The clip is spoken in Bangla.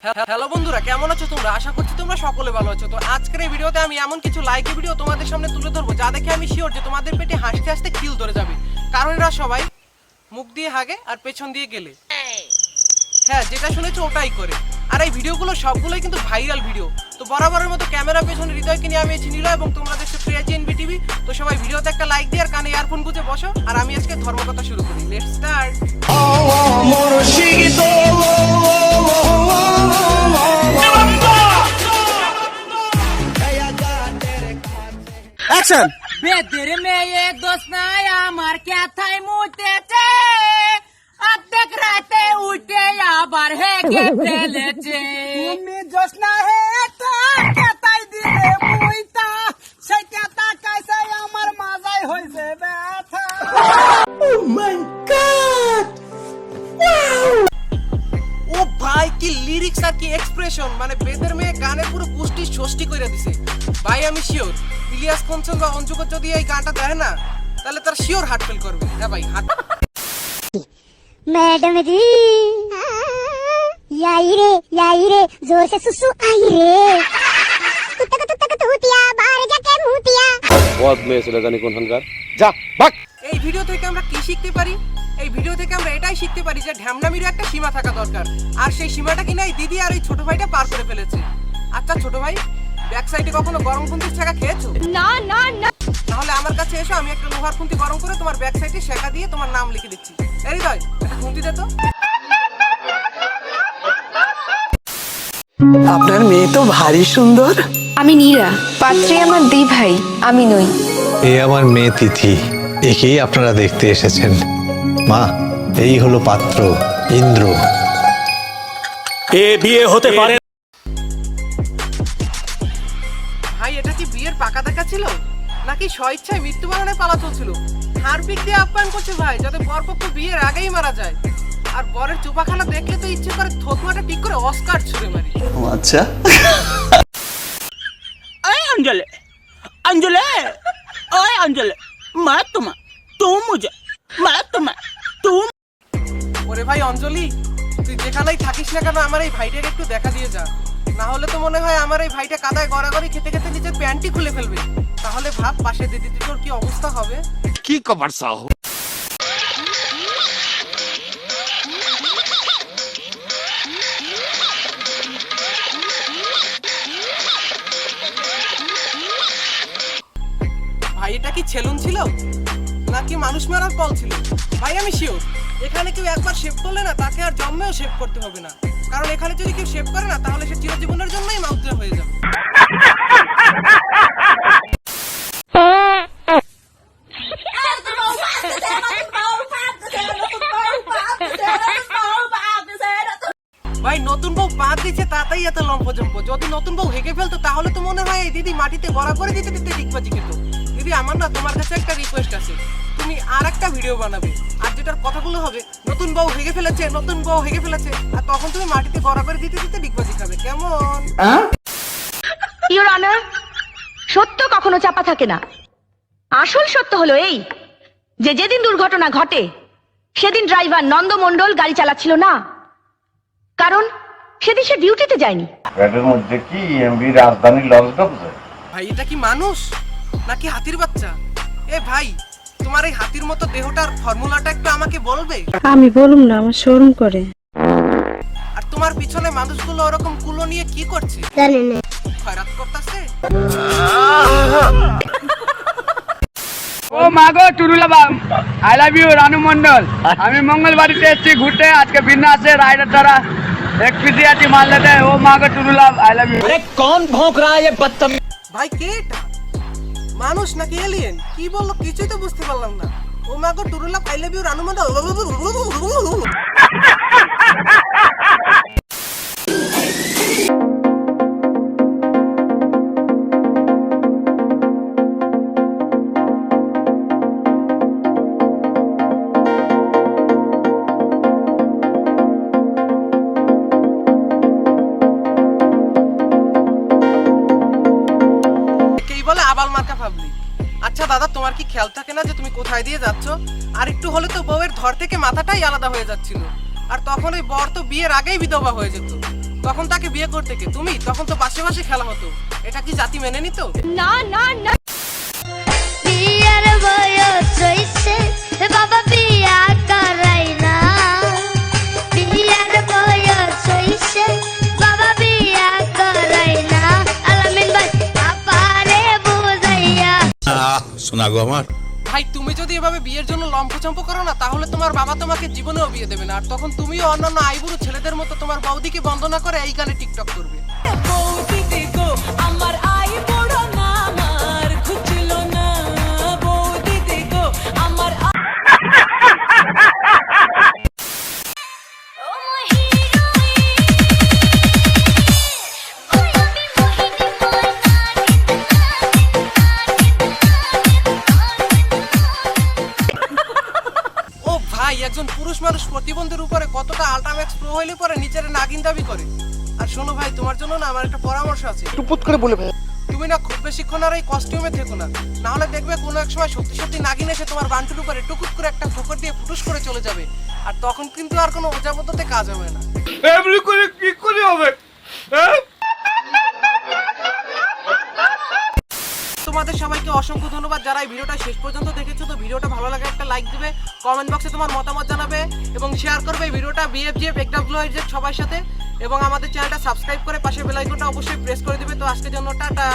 হ্যালো বন্ধুরা, কেমন আছো তোমরা? আশা করছি তোমরা সকলে ভালো আছো। তো আজকের এই ভিডিওতে আমি এমন কিছু লাইকি ভিডিও তোমাদের সামনে তুলে ধরবো যা দেখে আমি শিওর যে তোমাদের পেটে হাসতে হাসতে খিল ধরে যাবে। কারণ এরা সবাই মুখ দিয়ে হাগে আর পেছন দিয়ে গেলে, হ্যাঁ যেটা শুনেছো ওটাই করে। আর এই ভিডিওগুলো সবগুলোই কিন্তু ভাইরাল ভিডিও। তো বরাবরের মতো ক্যামেরা পেছনে হৃদয়কে নিয়ে আমি চিনিল এবং তোমরা দেখছো ক্রিয়েজি এনবি টিভি। তো সবাই ভিডিওতে একটা লাইক দিয়ে আর কানে ইয়ারফোন গুঁজে বসো, আর আমি আজকে ধর্মকথা শুরু করি। Let's start. অ্যাকশন। বেদের মেয়ে দোষ নাই আমার ক্যাথায় মুতেছে, অর্ধেক রাতে উঠে আবার হেগে ফেলেছে। তুমি দোষ না হে তো ক্যাথায় দিলে মুইতা, সেই ক্যাথা কাইছে আমার মাজায় হইছে ব্যথা। ও মাই গড, ও ভাই কি লিরিক্স আর কি এক্সপ্রেশন, মানে বেদের মেয়ে গানে পুরো পুষ্টি ষষ্ঠী করে দিছে ভাই। আমি শিওর ইলিয়াস কনসল বা অঞ্জুকর যদি এই গানটা দেয় না তাহলে তার শিওর হার্ট ফেল করবে। হ্যাঁ ভাই, হার্ট। मैडम जी याई रे जोर से सुसु आई रे तुतक तुतिया बाहर जाके मुतिया बहुत মেয়ে ছেলে জানি কোনখানকার যা ভাগ। এই ভিডিও থেকে আমরা কি শিখতে পারি? এই ভিডিও থেকে আমরা এটাই শিখতে পারি যে ঢ্যামনামিরও একটা সীমা থাকা দরকার, আর সেই সীমাটা কিনা এই দিদি আর এই ছোট ভাইটা পার করে ফেলেছে। আচ্ছা ছোট ভাই, ব্যাক সাইডে কখনো গরম খুন্তির ছেঁকা খেয়েছো? না না না তাহলে আমার কাছে এসো, আমি একটা লোহার খুন্তি গরম করে তোমার ব্যাক সাইডে ছেঁকা দিয়ে তোমার নাম লিখে দিচ্ছি। এই হৃদয়, একটা খুন্তি দে তো। আপনার মেয়ে তো ভারী সুন্দর। আমি নীরা, পাত্রে আমার দুই ভাই, আমি নই। এই আমার মেয়ে তিথি, একেই আপনারা দেখতে এসেছেন। মা, এই হলো পাত্র ইন্দ্র। এ বিয়ে হতে পারে। ভাই এটা কি বিয়ের পাকা দেখা ছিল নাকি স্বইচ্ছায় মৃত্যুবরণে পালা চলছিল? হারপিক দিয়ে আপ্যায়ন করছে ভাই, যাতে বরপক্ষ বিয়ের আগেই মারা যায়। আর বরের চুপাখানা দেখলে তো ইচ্ছে করে থতমাটা ঠিক করে অস্কার ছুঁড়ে মারি। আচ্ছা। ओए अंजलि, अंजलि, ओए अंजलि, मैं तुम्हें, तुम मुझे, मैं तुम्हें, तुम। ওরে ভাই অঞ্জলি, তুই যেখানেই থাকিস না কেন আমার এই ভাইটাকে একটু দেখা দিয়ে যা। না হলে তো মনে হয় আমার এই ভাইটা কাদায় গড়াগড়ি খেতে খেতে নিজের প্যান্টই খুলে ফেলবে। তাহলে ভাব পাশে দিদিটির কি অবস্থা হবে। কি কভার সাহ। ভাই এটা কি ছেলুন ছিল নাকি মানুষ মারার পল ছিল? ভাই আমি শিওর এখানে কেউ একবার শেভ করলে না তাকে আর জন্মেও শেভ করতে হবে না, কারণ এখানে যদি কেউ শেভ করে না তাহলে সে চিরজীবনের জন্যই মাউথ্রে হয়ে যাবে। ভাই নতুন বউ পা দিচ্ছে তাতেই এত লম্পজম্প। যদি নতুন বউ হেগে ফেলতো তাহলে তো মনে হয় এই দিদি মাটিতে গড়া করে দিতে দিতে ডিগবাজি খেত। দিদি আমার না তোমার কাছে একটা রিকোয়েস্ট আছে, তুমি আর একটা ভিডিও বানাবে আর যেটার কথাগুলো হবে নতুন বউ হেগে ফেলেছে, নতুন বউ হেগে ফেলেছে, আর তখন তুমি মাটিতে গড়া করে দিতে দিতে ডিগবাজি খাবে। কেমন? ইওর অনার, সত্য কখনো চাপা থাকে না। আসল সত্য হলো এই যে যেদিন দুর্ঘটনা ঘটে সেদিন ড্রাইভার নন্দমণ্ডল গাড়ি চালাচ্ছিল না, কারণ সেদিন সে ডিউটিতে যায়নি। পেটের মধ্যে কি এমবি রাজধানী লঞ্চ ঢুকছে? ভাই এটা কি মানুষ নাকি হাতির বাচ্চা? এ ভাই তোমার এই হাতির মতো দেহটার ফর্মুলাটা একটু আমাকে বলবে? আমি বলুম না, আমার শরম করে। আর তোমার পিছনে মানুষগুলো ওরকম কুলো নিয়ে কি করছে? জানি না খয়রাত করতেছে? ও মাগো টুরুলা বাম, I love you Ranu Mondal. আমি মঙ্গলবাড়িতে এসেছি ঘুরতে, আজকে ভিন্ন আছে রাইডার দ্বারা এক পিসি আছি মালদাতে। ও মাগো টুরুলা, আই লাভ ইউ। ভাই কে এটা? মানুষ নাকি এলিয়েন? কি বললো কিছুই তো বুঝতে পারলাম না। ও মা গো টুরুলা I love you Ranu Mondal. আবাল মার্কা পাবলিক। আচ্ছা দাদা, তোমার কি খেয়াল থাকে না যে তুমি কোথায় দিয়ে যাচ্ছ? আর একটু হলে তো বউয়ের ধর থেকে মাথাটাই আলাদা হয়ে যাচ্ছিল। আর তখন ওই বর তো বিয়ের আগেই বিধবা হয়ে যেত। তখন তাকে বিয়ে করতে কে তুমি? তখন তো পাশে পাশে খেলা হতো। এটা কি জাতি মেনে নিত? না না না, বিয়ার বয়স হইছে বাবা বিয়া করাই না বিয়ার বয়স হইছে বাবা বিয়া করাই না আলামিন ভাই আপারে বুঝাইয়া শোনা গো আমার ভাই তুমি যদি এভাবে বিয়ের জন্য লম্পচম্প করো না, তাহলে তোমার বাবা তোমাকে জীবনেও বিয়ে দেবে না। আর তখন তুমিও অন্যান্য আইবুড়ো ছেলেদের মতো তোমার বৌদিকে বন্দনা করে এই গানে টিকটক করবে। বৌদি গো আমার আই বড় না আমার খুঁজল না বৌদি গো আমার ও ভাই, একজন পুরুষ মানুষ প্রতিবন্ধীর উপরে কতটা আল্ট্রাম্যাক্স প্রো হইলে পরে নিজের নাগিন দাবি করে। আর শোনো ভাই, তোমার জন্য না আমার একটা পরামর্শ আছে। টুপুত করে বলে ভাই তুমি না খুব বেশিক্ষণ আর এই কস্টিউমে থেকো না, না হলে দেখবে কোনো এক সময় সত্যি সত্যি নাগিন এসে তোমার বান্টুর উপরে টুকুট করে একটা ফোকর দিয়ে ফুটুস করে চলে যাবে। আর তখন কিন্তু আর কোনো ওজাবদ্ধতে কাজ হবে না। এমনি করে কি করে হবে? তোমাদের সবাইকে অসংখ্য ধন্যবাদ যারা এই ভিডিওটা শেষ পর্যন্ত দেখেছো। তো ভিডিওটা ভালো লাগে একটা লাইক দিবে, কমেন্ট বক্সে তোমার মতামত জানাবে এবং শেয়ার করবে এই ভিডিওটা BFGF XWZ সবার সাথে, এবং আমাদের চ্যানেলটা সাবস্ক্রাইব করে পাশে বেল আইকনটা অবশ্যই প্রেস করে দিবে। তো আজকের জন্য টাটা।